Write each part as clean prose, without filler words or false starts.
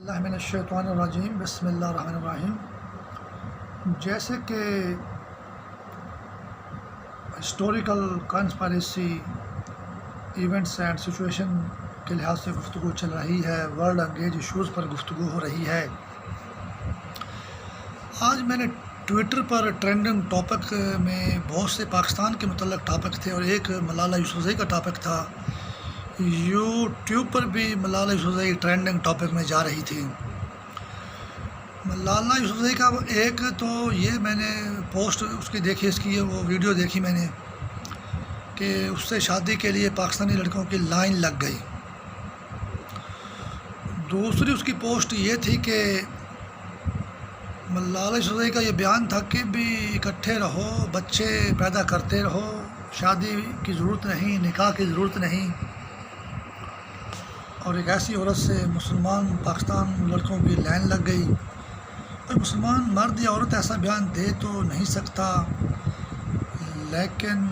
اللہ من الشیطان الرجیم بسم اللہ الرحمن الرحیم۔ جیسے کہ historical conspiracy events and situation کے لحاظ سے گفتگو چل رہی ہے، ورلڈ انگیج ایشوز پر گفتگو ہو رہی ہے۔ آج میں نے ٹویٹر پر ٹرینڈنگ ٹاپک میں بہت سے پاکستان کے متعلق ٹاپک تھے اور ایک ملالہ یوسفزئی کا ٹاپک تھا۔ یوٹیوب پر بھی ملالہ یوسفزئی ٹرینڈنگ ٹاپک میں جا رہی تھی۔ ملالہ یوسفزئی کا ایک تو یہ میں نے پوسٹ اس کی دیکھی، اس کی وہ ویڈیو دیکھی میں نے کہ اس سے شادی کے لیے پاکستانی لڑکوں کی لائن لگ گئی۔ دوسری اس کی پوسٹ یہ تھی کہ ملالہ یوسفزئی کا یہ بیان تھا کہ بھی اکٹھے رہو، بچے پیدا کرتے رہو، شادی کی ضرورت نہیں، نکاح کی ضرورت نہیں، اور ایک ایسی عورت سے مسلمان پاکستان لڑکوں کی لائن لگ گئی۔ اور مسلمان مرد یا عورت ایسا بیان دے تو نہیں سکتا، لیکن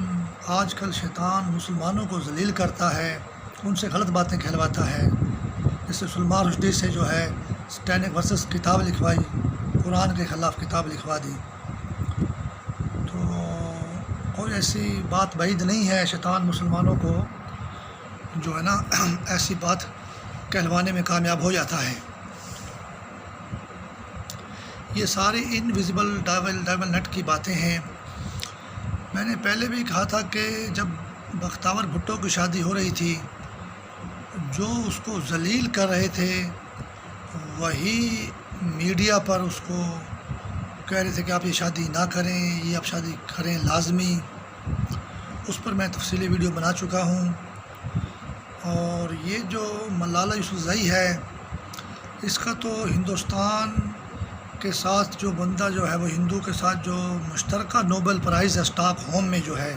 آج کل شیطان مسلمانوں کو ذلیل کرتا ہے، ان سے غلط باتیں کہلواتا ہے۔ جیسے سلمان رشدی سے جو ہے سٹینک ورسز کتاب لکھوائی، قرآن کے خلاف کتاب لکھوا دی، تو کوئی ایسی بات بعید نہیں ہے۔ شیطان مسلمانوں کو جو ہے نا ایسی بات کہلوانے میں کامیاب ہو جاتا ہے۔ یہ ساری انویزیبل ڈیول نیٹ کی باتیں ہیں۔ میں نے پہلے بھی کہا تھا کہ جب بختیار بھٹو کی شادی ہو رہی تھی، جو اس کو ذلیل کر رہے تھے وہی میڈیا پر اس کو کہہ رہے تھے کہ آپ یہ شادی نہ کریں، یہ آپ شادی کریں لازمی۔ اس پر میں تفصیلی ویڈیو بنا چکا ہوں۔ اور یہ جو ملالہ یوسفزئی ہے، اس کا تو ہندوستان کے ساتھ جو بندہ جو ہے وہ ہندو کے ساتھ جو مشترکہ نوبل پرائز ہے اسٹاک ہوم میں جو ہے،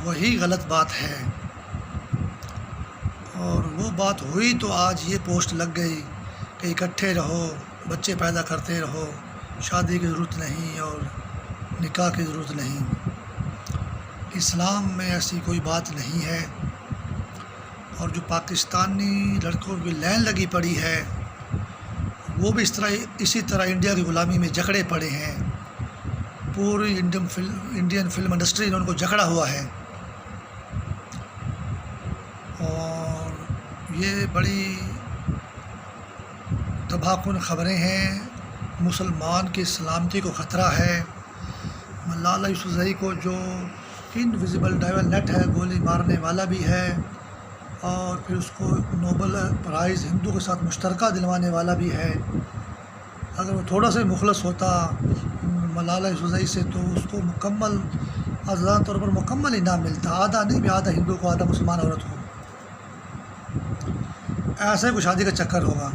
وہی غلط بات ہے۔ اور وہ بات ہوئی تو آج یہ پوسٹ لگ گئی کہ اکٹھے رہو، بچے پیدا کرتے رہو، شادی کی ضرورت نہیں اور نکاح کی ضرورت نہیں۔ اسلام میں ایسی کوئی بات نہیں ہے۔ اور جو پاکستانی لڑکوں کی لائن لگی پڑی ہے، وہ بھی اسی طرح انڈیا کی غلامی میں جکڑے پڑے ہیں۔ پوری انڈین فلم انڈسٹری نے ان کو جکڑا ہوا ہے۔ اور یہ بڑی تباہ کن خبریں ہیں، مسلمان کی سلامتی کو خطرہ ہے۔ ملالہ یوسفزئی کو جو انویزیبل ڈیول نیٹ ہے، گولی مارنے والا بھی ہے، اور پھر اس کو نوبل پرائز ہندو کے ساتھ مشترکہ دلوانے والا بھی ہے۔ اگر وہ تھوڑا سا مخلص ہوتا ملالہ یوسفزئی سے تو اس کو مکمل آزاد طور پر مکمل انعام ملتا، آدھا نہیں بھی، آدھا ہندو کو آدھا مسلمان عورت کو۔ ایسے کوئی شادی کا چکر ہوگا۔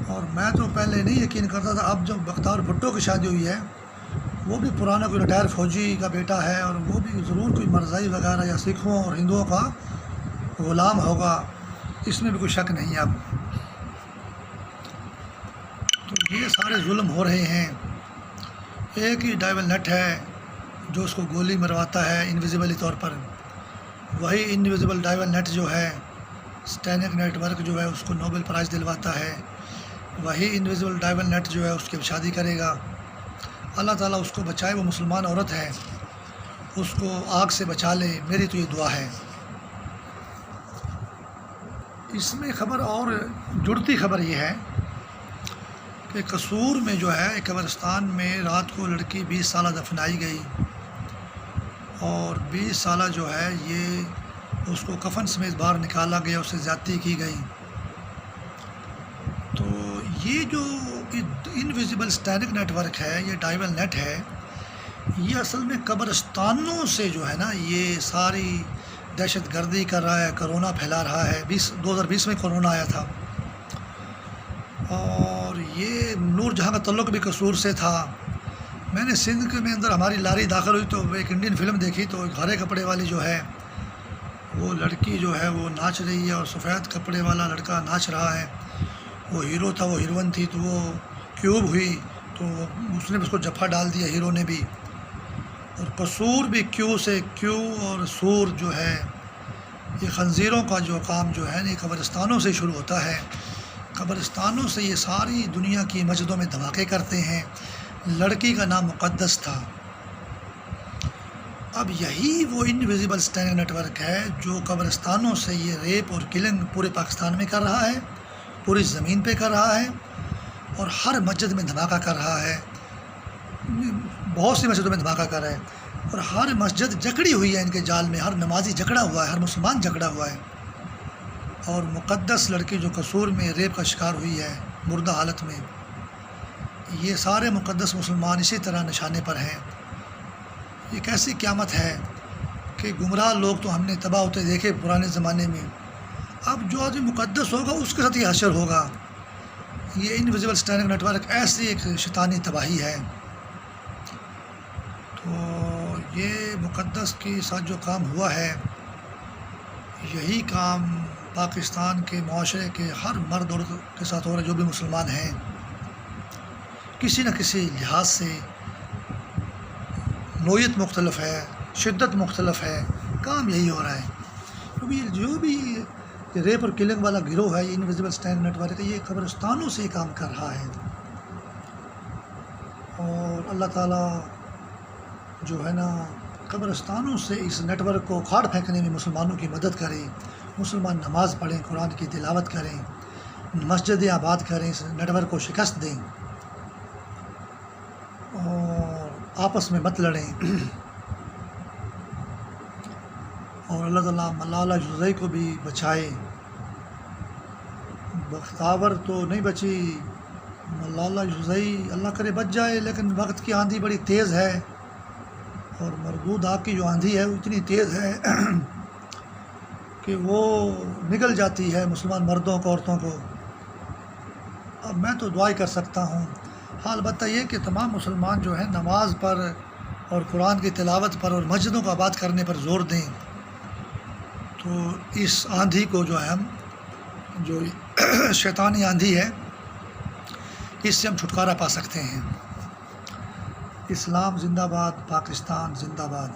اور میں تو پہلے نہیں یقین کرتا تھا، اب جو بختیار بھٹو کی شادی ہوئی ہے، وہ بھی پرانا کوئی ریٹائر فوجی کا بیٹا ہے، اور وہ بھی ضرور کوئی مرزائی وغیرہ یا سکھوں اور ہندوؤں کا غلام ہوگا، اس میں بھی کوئی شک نہیں۔ اب تو یہ سارے ظلم ہو رہے ہیں۔ ایک ہی ڈیول نیٹ ہے جو اس کو گولی مرواتا ہے انویزیبلی طور پر، وہی انویزیبل ڈیول نیٹ جو ہے سٹینک نیٹ ورک جو ہے اس کو نوبل پرائز دلواتا ہے، وہی انویزیبل ڈیول نیٹ جو ہے اس کی شادی کرے گا۔ اللہ تعالیٰ اس کو بچائے، وہ مسلمان عورت ہے، اس کو آگ سے بچا لے، میری تو یہ دعا ہے۔ اس میں خبر اور جڑتی خبر یہ ہے کہ قصور میں جو ہے ایک قبرستان میں رات کو لڑکی 20 سالہ دفنائی گئی، اور 20 سالہ جو ہے یہ اس کو کفن سمیت باہر نکالا گیا، اس سے زیادتی کی گئی۔ تو یہ جو انویزیبل سٹینک نیٹ ورک ہے، یہ ڈیول نیٹ ہے، یہ اصل میں قبرستانوں سے جو ہے نا یہ ساری دہشت گردی کر رہا ہے، کرونا پھیلا رہا ہے۔ 2020 میں کرونا آیا تھا، اور یہ نور جہاں کا تعلق بھی قصور سے تھا۔ میں نے سندھ کے اندر ہماری لاری داخل ہوئی تو ایک انڈین فلم دیکھی، تو ایک ہرے کپڑے والی جو ہے وہ لڑکی جو ہے وہ ناچ رہی ہے، اور سفید کپڑے والا لڑکا ناچ رہا ہے۔ وہ ہیرو تھا، وہ ہیروئن تھی، تو وہ کیوب ہوئی تو اس نے بھی اس کو جفا ڈال دیا، ہیرو نے بھی۔ اور قصور بھی کیو سے کیو اور سور جو ہے یہ خنزیروں کا جو کام جو ہے نا قبرستانوں سے شروع ہوتا ہے. قبرستانوں سے یہ ساری دنیا کی مسجدوں میں دھماکے کرتے ہیں. لڑکی کا نام مقدس تھا. اب یہی وہ انویزیبل اسٹینگ نیٹ ورک ہے جو قبرستانوں سے یہ ریپ اور کلنگ پورے پاکستان میں کر رہا ہے، پوری زمین پہ کر رہا ہے، اور ہر مسجد میں دھماکہ کر رہا ہے. بہت سی مسجدوں میں دھماکہ کر رہا ہے، اور ہر مسجد جکڑی ہوئی ہے ان کے جال میں. ہر نمازی جکڑا ہوا ہے، ہر مسلمان جکڑا ہوا ہے. اور مقدس لڑکی جو قصور میں ریپ کا شکار ہوئی ہے مردہ حالت میں، یہ سارے مقدس مسلمان اسی طرح نشانے پر ہیں. یہ کیسی قیامت ہے کہ گمراہ لوگ تو ہم نے تباہ ہوتے دیکھے پرانے زمانے میں. اب جو آدمی مقدس ہوگا اس کے ساتھ یہ حشر ہوگا. یہ انویزیبل اسٹینڈنگ نیٹ ورک ایسی ایک شیطانی تباہی ہے. تو یہ مقدس کے ساتھ جو کام ہوا ہے، یہی کام پاکستان کے معاشرے کے ہر مرد عورت کے ساتھ ہو رہا ہے جو بھی مسلمان ہیں. کسی نہ کسی لحاظ سے نوعیت مختلف ہے، شدت مختلف ہے، کام یہی ہو رہا ہے. کیونکہ جو بھی ریپ اور کلنگ والا گروہ ہے، یہ انویزیبل اسٹینڈ نیٹ ورک ہے، یہ قبرستانوں سے کام کر رہا ہے. اور اللہ تعالیٰ جو ہے نا قبرستانوں سے اس نیٹ ورک کو کھاڑ پھینکنے میں مسلمانوں کی مدد کرے. مسلمان نماز پڑھیں، قرآن کی تلاوت کریں، مسجدیں آباد کریں، اس نیٹ ورک کو شکست دیں، اور آپس میں مت لڑیں. اور اللہ تعالیٰ ملالہ یوسفزئی کو بھی بچائے. بختاور تو نہیں بچی، ملالہ یوسفزئی اللہ کرے بچ جائے، لیکن وقت کی آندھی بڑی تیز ہے، اور مردود آگ کی جو آندھی ہے وہ اتنی تیز ہے کہ وہ نگل جاتی ہے مسلمان مردوں کو، عورتوں کو. اب میں تو دعائیں کر سکتا ہوں. ہاں البتہ یہ کہ تمام مسلمان جو ہیں نماز پر اور قرآن کی تلاوت پر اور مسجدوں کو آباد کرنے پر زور دیں، تو اس آندھی کو جو ہے ہم جو شیطانی آندھی ہے اس سے ہم چھٹکارا پا سکتے ہیں. اسلام زندہ باد، پاکستان زندہ باد.